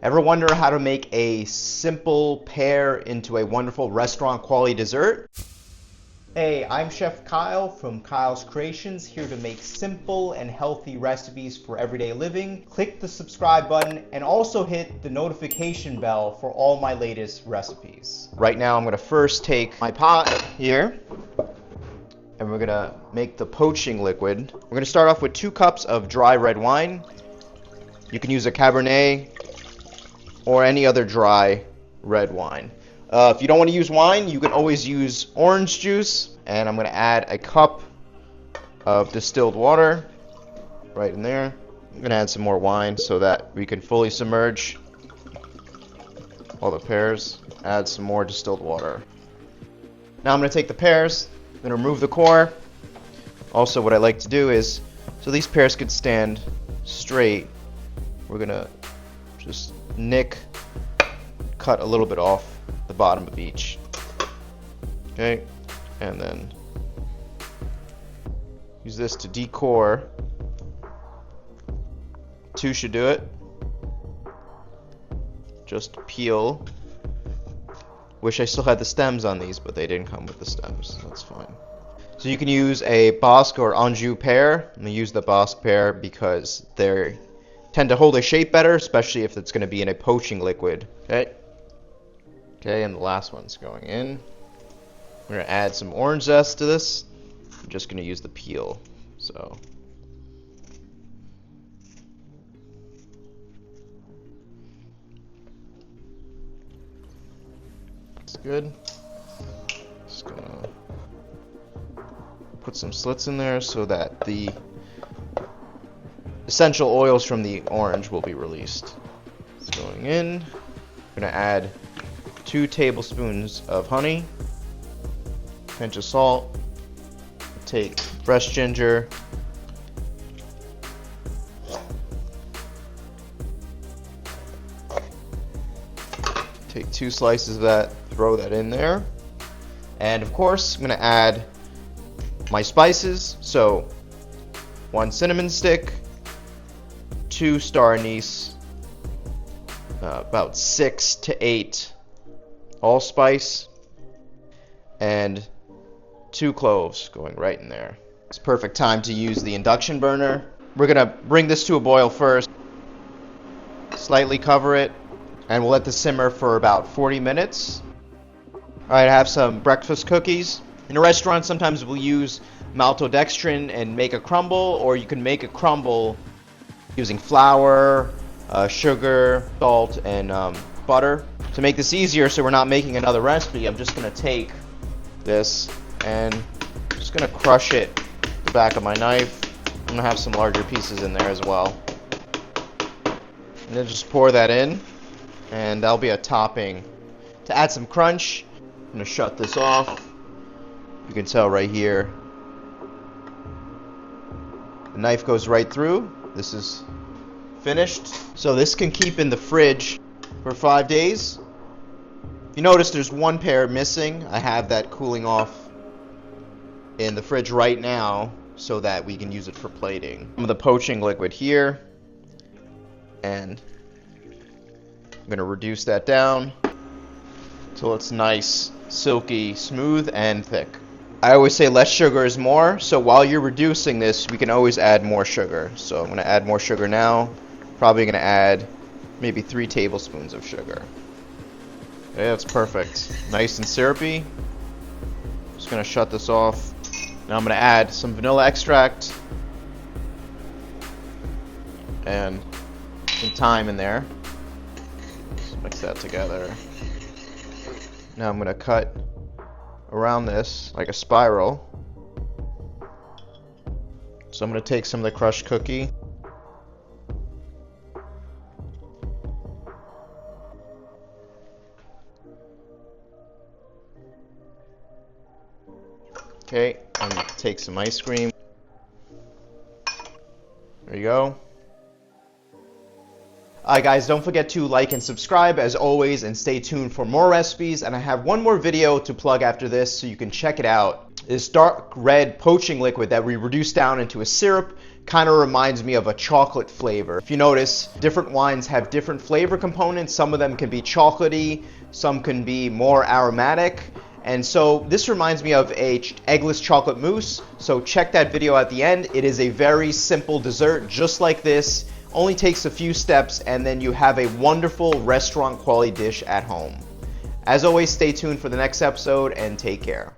Ever wonder how to make a simple pear into a wonderful restaurant quality dessert? Hey, I'm Chef Kyle from Kyle's Creations, here to make simple and healthy recipes for everyday living. Click the subscribe button and also hit the notification bell for all my latest recipes. Right now I'm going to first take my pot here and we're going to make the poaching liquid. We're going to start off with 2 cups of dry red wine. You can use a Cabernet or any other dry red wine. If you don't want to use wine, you can always use orange juice. And I'm going to add a cup of distilled water right in there. I'm going to add some more wine so that we can fully submerge all the pears. Add some more distilled water. Now I'm going to take the pears, I'm going to remove the core. Also, what I like to do is, so these pears could stand straight, we're going to just cut a little bit off the bottom of each. Okay, and then use this to decore. 2 should do it. Just peel. Wish I still had the stems on these, but they didn't come with the stems. That's fine. So you can use a Bosc or Anjou pear. I'm going to use the Bosc pear because they tend to hold their shape better, especially if it's going to be in a poaching liquid. Okay, and the last one's going in. We're going to add some orange zest to this. I'm just going to use the peel. So that's good. Just going to put some slits in there so that the essential oils from the orange will be released. It's going in. I'm going to add 2 tablespoons of honey, pinch of salt, take fresh ginger, take 2 slices of that, throw that in there, and of course I'm going to add my spices. So 1 cinnamon stick, 2 star anise, about 6 to 8 allspice, and 2 cloves going right in there. It's perfect time to use the induction burner. We're gonna bring this to a boil first, slightly cover it, and we'll let this simmer for about 40 minutes. Alright, I have some breakfast cookies. In a restaurant, sometimes we'll use maltodextrin and make a crumble, or you can make a crumble using flour, sugar, salt, and butter. To make this easier so we're not making another recipe, I'm just going to take this and just going to crush it with the back of my knife. I'm going to have some larger pieces in there as well. And then just pour that in, and that'll be a topping. To add some crunch, I'm going to shut this off. You can tell right here, the knife goes right through. This is finished. So this can keep in the fridge for 5 days. You notice there's 1 pear missing. I have that cooling off in the fridge right now so that we can use it for plating. Some of the poaching liquid here, and I'm going to reduce that down until it's nice, silky, smooth, and thick. I always say less sugar is more, so while you're reducing this, we can always add more sugar. So I'm going to add more sugar now. Probably going to add maybe 3 tablespoons of sugar. Okay, that's perfect. Nice and syrupy. Just going to shut this off. Now I'm going to add some vanilla extract and some thyme in there. Just mix that together. Now I'm going to cut around this like a spiral. So I'm going to take some of the crushed cookie. Okay, I'm going to take some ice cream. There you go. Alright guys, don't forget to like and subscribe as always, and stay tuned for more recipes. And I have one more video to plug after this so you can check it out. This dark red poaching liquid that we reduced down into a syrup kind of reminds me of a chocolate flavor. If you notice, different wines have different flavor components. Some of them can be chocolatey, some can be more aromatic. And so this reminds me of a eggless chocolate mousse. So check that video at the end. It is a very simple dessert just like this. Only takes a few steps and then you have a wonderful restaurant quality dish at home. As always, stay tuned for the next episode and take care.